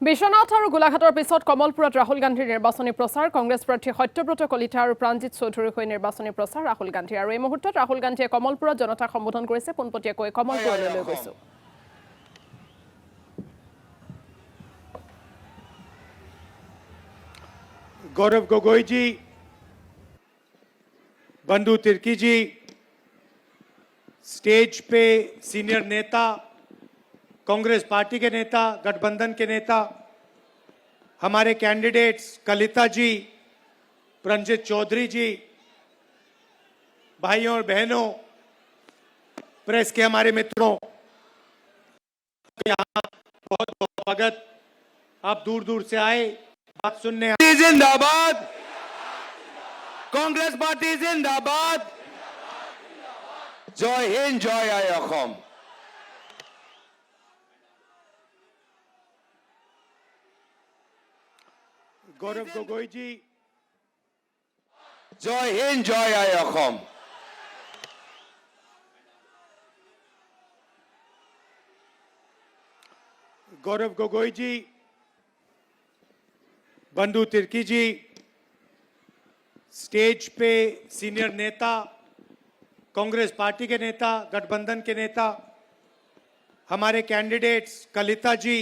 বিশ্বনাথ আৰু গোলাঘাটৰ পিছত কমলপুৰত ৰাহুল গান্ধীৰ নিৰ্বাচনী প্ৰচাৰ কংগ্ৰেছ প্ৰাৰ্থী সত্যব্ৰত কলিতা আৰু প্ৰাণজিৎ চৌধুৰীৰ হৈ নিৰ্বাচনী প্ৰচাৰ ৰাহুল গান্ধী আৰু এই মুহূৰ্তত ৰাহুল গান্ধীয়ে কমলপুৰত জনতাক সম্বোধন কৰিছে পোনপটীয়াকৈ কমলপুৰলৈ লৈ গৈছে गौरव गोगोई जी, बंधु तिर्की जी, स्टेज पे सीनियर नेता, कांग्रेस पार्टी के नेता, गठबंधन के नेता, हमारे कैंडिडेट्स कलिता जी, प्राणजित चौधरी जी, भाइयों और बहनों, प्रेस के हमारे मित्रों, यहाँ बहुत बहुत स्वागत। आप दूर दूर से आए बात सुनने। जिंदाबाद, कांग्रेस पार्टी जिंदाबाद, जय हिंद जय आय असम। गौरव गोगोई जी, जय हिंद जय आय असम। गौरव गोगोई जी, बंधु तिर्की जी, स्टेज पे सीनियर नेता, कांग्रेस पार्टी के नेता, गठबंधन के नेता, हमारे कैंडिडेट्स कलिता जी,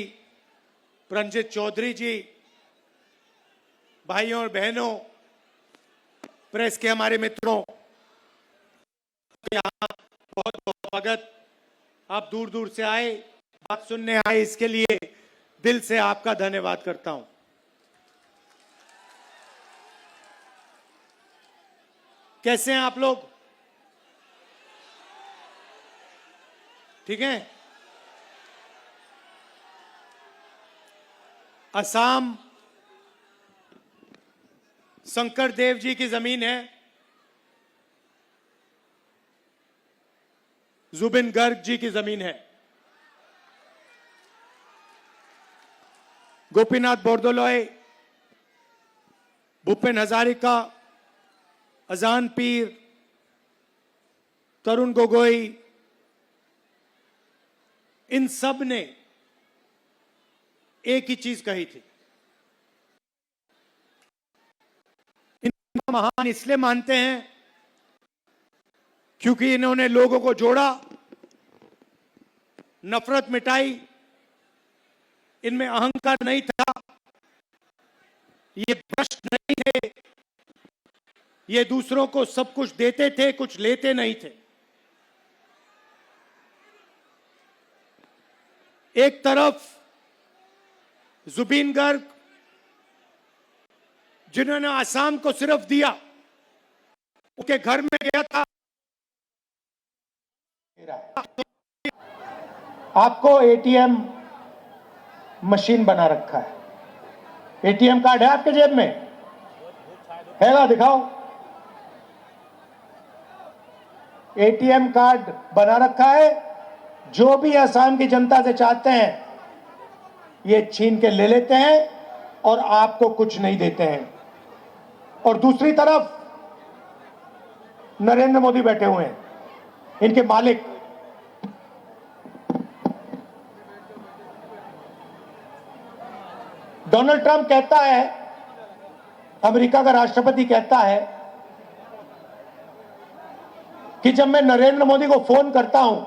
प्राणजित चौधरी जी, भाइयों और बहनों, प्रेस के हमारे मित्रों, यहाँ बहुत बहुत स्वागत। आप दूर दूर से आए बात सुनने आए, इसके लिए दिल से आपका धन्यवाद करता हूं। कैसे हैं आप लोग? ठीक है। असम शंकर देव जी की जमीन है। जुबिन गर्ग जी की जमीन है। गोपीनाथ बोरदोलोई, भूपेन हजारिका, अजान पीर, तरुण गोगोई, इन सब ने एक ही चीज कही थी। इनको महान इसलिए मानते हैं क्योंकि इन्होंने लोगों को जोड़ा, नफरत मिटाई, इनमें अहंकार नहीं था, ये भ्रष्ट नहीं थे, ये दूसरों को सब कुछ देते थे, कुछ लेते नहीं थे। एक तरफ जुबिन गर्ग, जिन्होंने आसाम को सिर्फ दिया, उनके घर में गया था। आपको एटीएम मशीन बना रखा है। एटीएम कार्ड है आपके जेब में? है ना? दिखाओ। एटीएम कार्ड बना रखा है। जो भी असम की जनता से चाहते हैं, ये छीन के ले लेते हैं और आपको कुछ नहीं देते हैं। और दूसरी तरफ नरेंद्र मोदी बैठे हुए हैं, इनके मालिक। डोनाल्ड ट्रंप कहता है, अमेरिका का राष्ट्रपति कहता है कि जब मैं नरेंद्र मोदी को फोन करता हूं,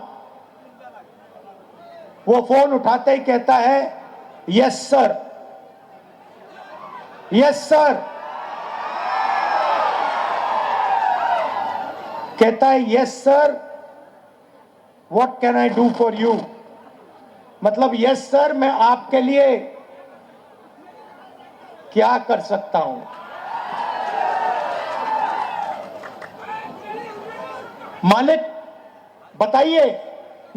वो फोन उठाते ही कहता है यस सर, यस सर। कहता है yes sir, what can I do for you. मतलब यस सर, मैं आपके लिए क्या कर सकता हूं। मालिक बताइए,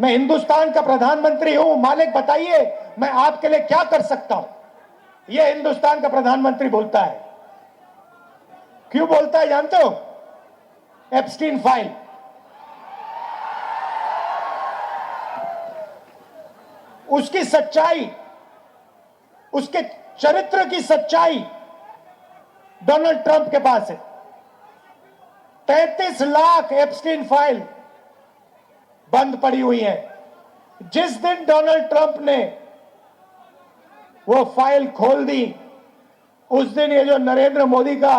मैं हिंदुस्तान का प्रधानमंत्री हूं, मालिक बताइए मैं आपके लिए क्या कर सकता हूं। यह हिंदुस्तान का प्रधानमंत्री बोलता है। क्यों बोलता है जानते हो? Epstein file. उसकी सच्चाई, उसके चरित्र की सच्चाई डोनाल्ड ट्रंप के पास है। 33 लाख एप्स्टीन फाइल बंद पड़ी हुई है। जिस दिन डोनाल्ड ट्रंप ने वो फाइल खोल दी, उस दिन ये जो नरेंद्र मोदी का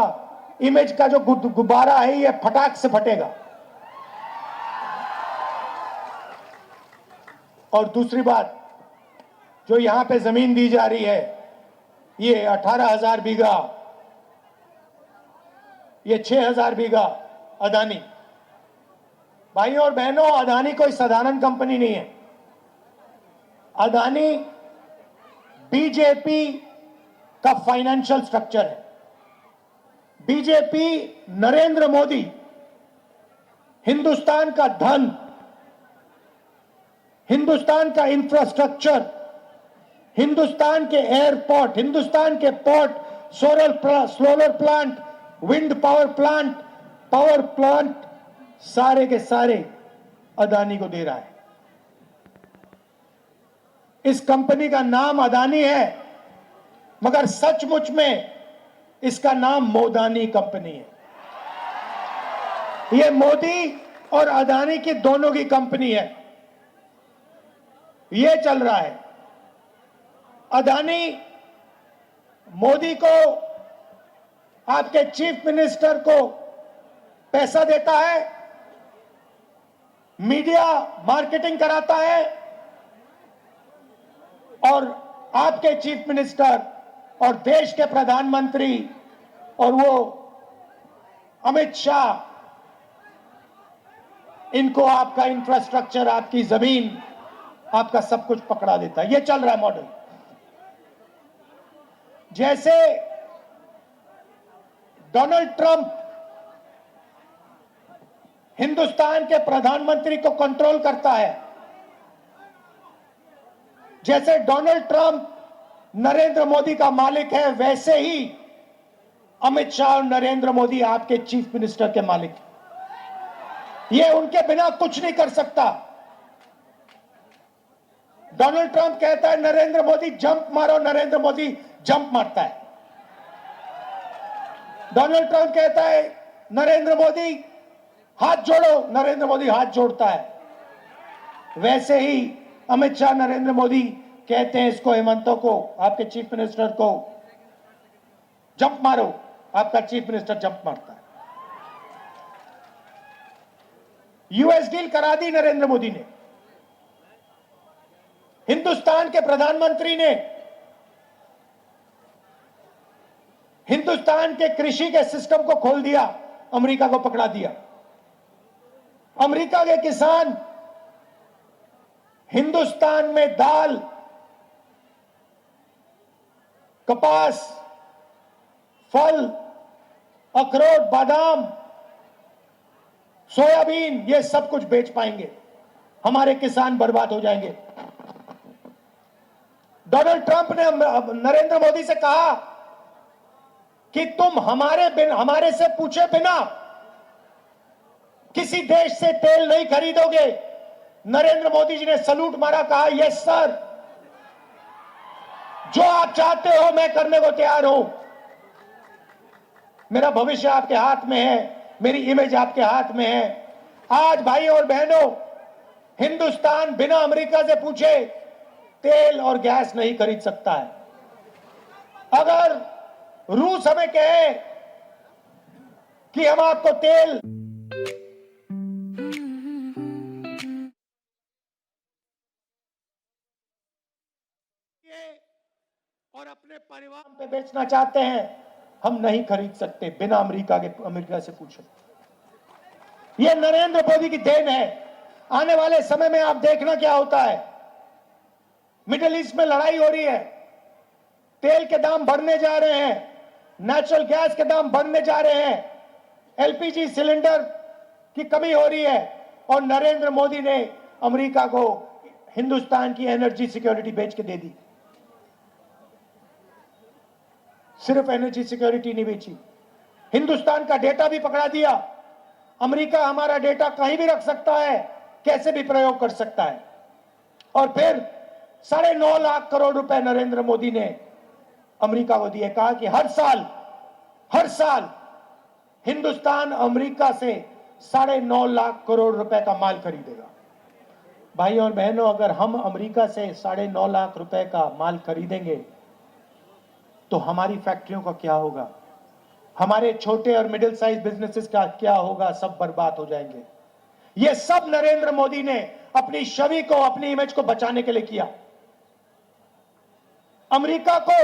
इमेज का जो गुब्बारा है ये फटाक से फटेगा। और दूसरी बात, जो यहां पे जमीन दी जा रही है, ये 18,000 बीघा, ये 6,000 बीघा अदानी। भाइयों और बहनों, अदानी कोई साधारण कंपनी नहीं है। अदानी बीजेपी का फाइनेंशियल स्ट्रक्चर है। बीजेपी, नरेंद्र मोदी हिंदुस्तान का धन, हिंदुस्तान का इंफ्रास्ट्रक्चर, हिंदुस्तान के एयरपोर्ट, हिंदुस्तान के port, solar plant, wind power plant सारे के सारे अदानी को दे रहा है। इस कंपनी का नाम अदानी है, मगर सचमुच में इसका नाम मोदानी कंपनी है। यह मोदी और अदानी की दोनों की कंपनी है। यह चल रहा है। अदानी मोदी को, आपके चीफ मिनिस्टर को पैसा देता है, मीडिया मार्केटिंग कराता है, और आपके चीफ मिनिस्टर और देश के प्रधानमंत्री और वो अमित शाह, इनको आपका इंफ्रास्ट्रक्चर, आपकी जमीन, आपका सब कुछ पकड़ा देता है। ये चल रहा है मॉडल। जैसे डोनाल्ड ट्रंप हिंदुस्तान के प्रधानमंत्री को कंट्रोल करता है, जैसे डोनाल्ड ट्रंप नरेंद्र मोदी का मालिक है, वैसे ही अमित शाह और नरेंद्र मोदी आपके चीफ मिनिस्टर के मालिक हैं। ये उनके बिना कुछ नहीं कर सकता। डोनाल्ड ट्रंप कहता है नरेंद्र मोदी जंप मारो, नरेंद्र मोदी जंप मारता है। डोनाल्ड ट्रंप कहता है नरेंद्र मोदी हाथ जोड़ो, नरेंद्र मोदी हाथ जोड़ता है। वैसे ही अमित शाह, नरेंद्र मोदी कहते हैं इसको, हेमंतो को, आपके चीफ मिनिस्टर को, जंप मारो, आपका चीफ मिनिस्टर जंप मारता है। यूएस डील करा दी नरेंद्र मोदी ने। हिंदुस्तान के प्रधानमंत्री ने हिंदुस्तान के कृषि के सिस्टम को खोल दिया, अमेरिका को पकड़ा दिया। अमेरिका के किसान हिंदुस्तान में दाल, कपास, फल, अखरोट, बादाम, सोयाबीन, ये सब कुछ बेच पाएंगे। हमारे किसान बर्बाद हो जाएंगे। डोनाल्ड ट्रंप ने नरेंद्र मोदी से कहा कि तुम हमारे से पूछे बिना किसी देश से तेल नहीं खरीदोगे। नरेंद्र मोदी जी ने सलूट मारा, कहा यस सर, जो आप चाहते हो मैं करने को तैयार हूं। मेरा भविष्य आपके हाथ में है, मेरी इमेज आपके हाथ में है। आज भाइयों और बहनों, हिंदुस्तान बिना अमेरिका से पूछे तेल और गैस नहीं खरीद सकता है। अगर रूस हमें कहे कि हम आपको तेल और अपने परिवार पे बेचना चाहते हैं, हम नहीं खरीद सकते बिना अमेरिका से पूछे। यह नरेंद्र मोदी की देन है। आने वाले समय में आप देखना क्या होता है। मिडिल ईस्ट में लड़ाई हो रही है, तेल के दाम बढ़ने जा रहे हैं, नेचुरल गैस के दाम बढ़ने जा रहे हैं, एलपीजी सिलेंडर की कमी हो रही है, और नरेंद्र मोदी ने अमेरिका को हिंदुस्तान की एनर्जी सिक्योरिटी बेच के दे दी। सिर्फ एनर्जी सिक्योरिटी नहीं बेची, हिंदुस्तान का डेटा भी पकड़ा दिया। अमेरिका हमारा डेटा कहीं भी रख सकता है, कैसे भी प्रयोग कर सकता है। और फिर 9.5 लाख करोड़ रुपए नरेंद्र मोदी ने अमेरिका को दिए। कहा कि हर साल हिंदुस्तान अमेरिका से 9.5 लाख करोड़ रुपए का माल खरीदेगा। भाइयों और बहनों, अगर हम अमेरिका से 9.5 लाख रुपए का माल खरीदेंगे तो हमारी फैक्ट्रियों का क्या होगा, हमारे छोटे और मिडिल साइज बिजनेसेस का क्या होगा, सब बर्बाद हो जाएंगे। ये सब नरेंद्र मोदी ने अपनी छवि को, अपनी इमेज को बचाने के लिए किया। अमेरिका को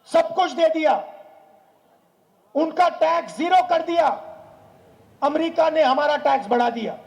सब कुछ दे दिया, उनका टैक्स 0 कर दिया, अमेरिका ने हमारा टैक्स बढ़ा दिया।